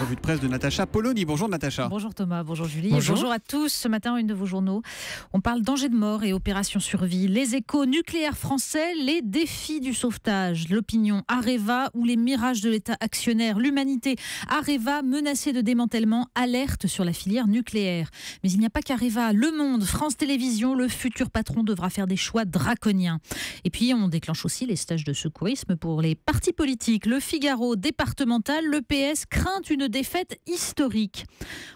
revue de presse de Natacha Polony. Bonjour Natacha. Bonjour Thomas, bonjour Julie. Bonjour à tous. Ce matin, une de vos journaux, on parle danger de mort et opération survie. Les Échos, nucléaire français, les défis du sauvetage. L'Opinion, Areva ou les mirages de l'État actionnaire. L'Humanité, Areva menacée de démantèlement, alerte sur la filière nucléaire. Mais il n'y a pas qu'Areva. Le Monde, France Télévisions, le futur patron devra faire des choix draconiens. Et puis on déclenche aussi les stages de secourisme pour les partis politiques. Le Figaro, départemental, le PS craint une défaite historique.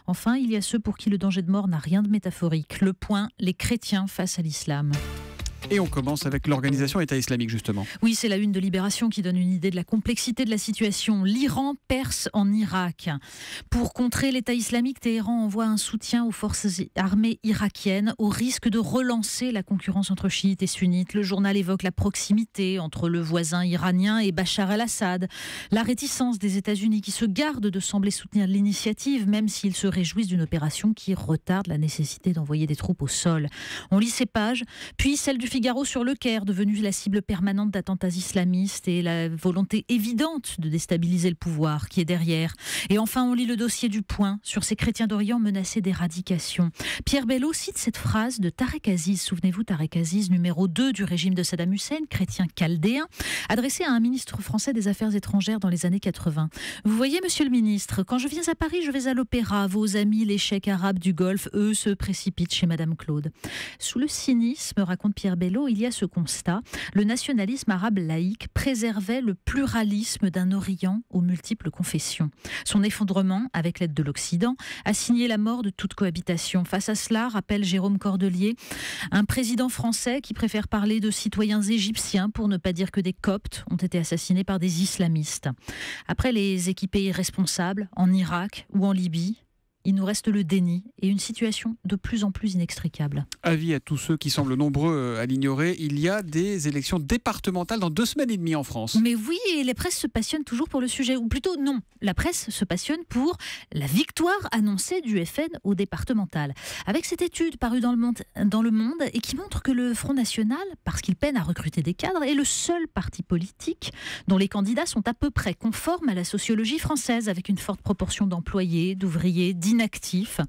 Enfin, il y a ceux pour qui le danger de mort n'a rien de métaphorique. Le Point, les chrétiens face à l'islam. Et on commence avec l'organisation État islamique, justement. Oui, c'est la une de Libération qui donne une idée de la complexité de la situation. L'Iran perce en Irak. Pour contrer l'État islamique, Téhéran envoie un soutien aux forces armées irakiennes au risque de relancer la concurrence entre chiites et sunnites. Le journal évoque la proximité entre le voisin iranien et Bachar el-Assad. La réticence des États-Unis qui se gardent de sembler soutenir l'initiative, même s'ils se réjouissent d'une opération qui retarde la nécessité d'envoyer des troupes au sol. On lit ces pages, puis celle du Figaro sur le Caire, devenu la cible permanente d'attentats islamistes et la volonté évidente de déstabiliser le pouvoir qui est derrière. Et enfin, on lit le dossier du Point sur ces chrétiens d'Orient menacés d'éradication. Pierre Bello cite cette phrase de Tarek Aziz. Souvenez-vous, Tarek Aziz, numéro 2 du régime de Saddam Hussein, chrétien chaldéen, adressé à un ministre français des Affaires étrangères dans les années 80. Vous voyez, monsieur le ministre, quand je viens à Paris, je vais à l'opéra. Vos amis, les cheikhs arabes du Golfe, eux, se précipitent chez Madame Claude. Sous le cynisme, raconte Pierre Bello, il y a ce constat. Le nationalisme arabe laïque préservait le pluralisme d'un Orient aux multiples confessions. Son effondrement, avec l'aide de l'Occident, a signé la mort de toute cohabitation. Face à cela, rappelle Jérôme Cordelier, un président français qui préfère parler de citoyens égyptiens pour ne pas dire que des Coptes ont été assassinés par des islamistes. Après les équipés irresponsables en Irak ou en Libye, il nous reste le déni et une situation de plus en plus inextricable. Avis à tous ceux qui semblent nombreux à l'ignorer, il y a des élections départementales dans 2 semaines et demie en France. Mais oui, et les presses se passionnent toujours pour le sujet. Ou plutôt non, la presse se passionne pour la victoire annoncée du FN au départemental. Avec cette étude parue dans le Monde et qui montre que le Front National, parce qu'il peine à recruter des cadres, est le seul parti politique dont les candidats sont à peu près conformes à la sociologie française, avec une forte proportion d'employés, d'ouvriers, inactifs.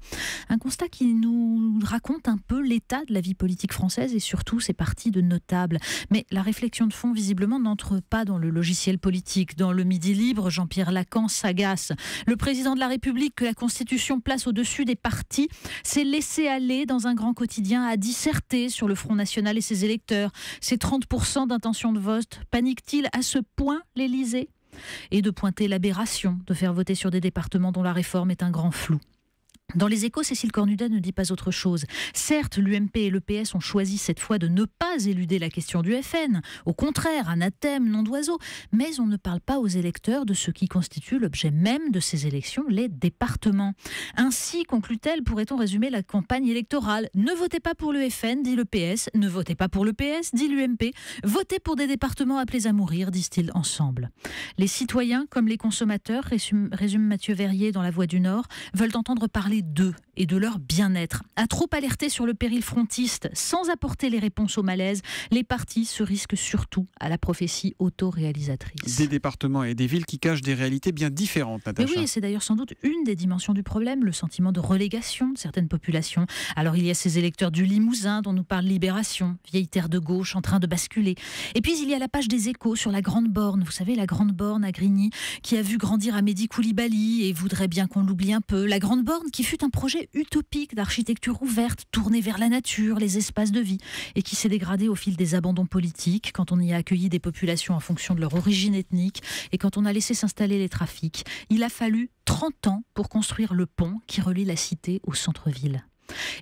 Un constat qui nous raconte un peu l'état de la vie politique française et surtout ses partis de notables. Mais la réflexion de fond, visiblement, n'entre pas dans le logiciel politique. Dans le Midi Libre, Jean-Pierre Lacan s'agace. Le président de la République, que la Constitution place au-dessus des partis, s'est laissé aller dans un grand quotidien à disserter sur le Front National et ses électeurs. Ces 30% d'intention de vote, panique-t-il à ce point l'Élysée ? Et de pointer l'aberration de faire voter sur des départements dont la réforme est un grand flou. Dans les Échos, Cécile Cornudet ne dit pas autre chose. Certes, l'UMP et le PS ont choisi cette fois de ne pas éluder la question du FN. Au contraire, anathème, nom d'oiseau. Mais on ne parle pas aux électeurs de ce qui constitue l'objet même de ces élections, les départements. Ainsi, conclut-elle, pourrait-on résumer la campagne électorale. Ne votez pas pour le FN, dit le PS. Ne votez pas pour le PS, dit l'UMP. Votez pour des départements appelés à mourir, disent-ils ensemble. Les citoyens, comme les consommateurs, résume Mathieu Verrier dans La Voix du Nord, veulent entendre parler d'eux et de leur bien-être. À trop alerter sur le péril frontiste, sans apporter les réponses au malaise, les partis se risquent surtout à la prophétie autoréalisatrice. Des départements et des villes qui cachent des réalités bien différentes, Natacha. Et oui, c'est d'ailleurs sans doute une des dimensions du problème, le sentiment de relégation de certaines populations. Alors il y a ces électeurs du Limousin dont nous parle Libération, vieille terre de gauche en train de basculer. Et puis il y a la page des Échos sur la Grande Borne, vous savez, la Grande Borne à Grigny, qui a vu grandir Amédi Koulibaly et voudrait bien qu'on l'oublie un peu. La Grande Borne qui fut un projet utopique d'architecture ouverte, tournée vers la nature, les espaces de vie, et qui s'est dégradé au fil des abandons politiques, quand on y a accueilli des populations en fonction de leur origine ethnique, et quand on a laissé s'installer les trafics. Il a fallu 30 ans pour construire le pont qui relie la cité au centre-ville.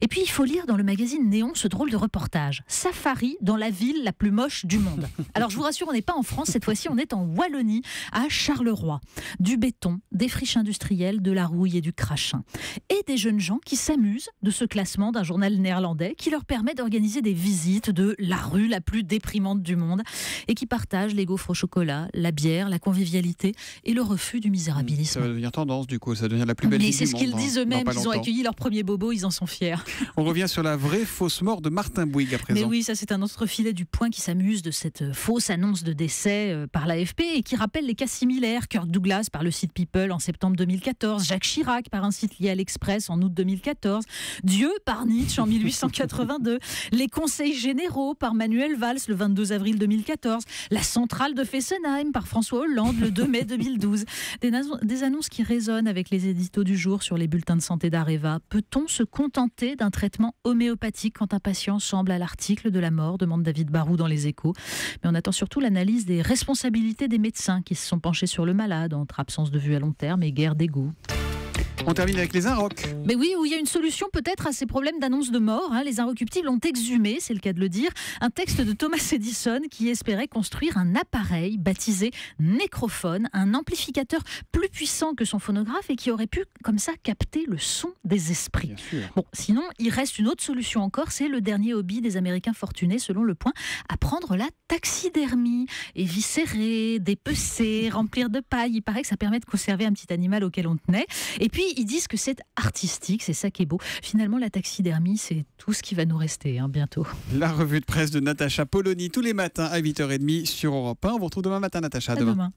Et puis il faut lire dans le magazine Néon ce drôle de reportage. Safari dans la ville la plus moche du monde. Alors je vous rassure, on n'est pas en France, cette fois-ci on est en Wallonie, à Charleroi. Du béton, des friches industrielles, de la rouille et du crachin. Et des jeunes gens qui s'amusent de ce classement d'un journal néerlandais qui leur permet d'organiser des visites de la rue la plus déprimante du monde et qui partagent les gaufres au chocolat, la bière, la convivialité et le refus du misérabilisme. Ça va devenir tendance du coup, ça va devenir la plus belle ville du monde. Mais c'est ce qu'ils disent eux-mêmes, ils ont accueilli leur premier bobo, ils en sont fiers. Pierre. On revient sur la vraie fausse mort de Martin Bouygues à présent. Mais oui, ça c'est un autre filet du Point qui s'amuse de cette fausse annonce de décès par l'AFP et qui rappelle les cas similaires. Kirk Douglas par le site People en septembre 2014, Jacques Chirac par un site lié à l'Express en août 2014, Dieu par Nietzsche en 1882, les conseils généraux par Manuel Valls le 22 avril 2014, la centrale de Fessenheim par François Hollande le 2 mai 2012. Des annonces qui résonnent avec les éditos du jour sur les bulletins de santé d'Areva. Peut-on se contenter d'un traitement homéopathique quand un patient semble à l'article de la mort, demande David Barou dans Les Échos. Mais on attend surtout l'analyse des responsabilités des médecins qui se sont penchés sur le malade entre absence de vue à long terme et guerre d'ego. On termine avec les Inrocks. Mais oui, où il y a une solution peut-être à ces problèmes d'annonce de mort. Les Inrecuptibles ont exhumé, c'est le cas de le dire, un texte de Thomas Edison qui espérait construire un appareil baptisé Nécrophone, un amplificateur plus puissant que son phonographe et qui aurait pu comme ça capter le son des esprits. Bien sûr. Bon, sinon, il reste une autre solution encore, c'est le dernier hobby des Américains fortunés, selon Le Point, apprendre la taxidermie, éviscérer, dépecer, remplir de paille. Il paraît que ça permet de conserver un petit animal auquel on tenait. Et puis, ils disent que c'est artistique, c'est ça qui est beau. Finalement, la taxidermie, c'est tout ce qui va nous rester bientôt. La revue de presse de Natacha Polony tous les matins à 8h30 sur Europe 1. On vous retrouve demain matin, Natacha. À demain.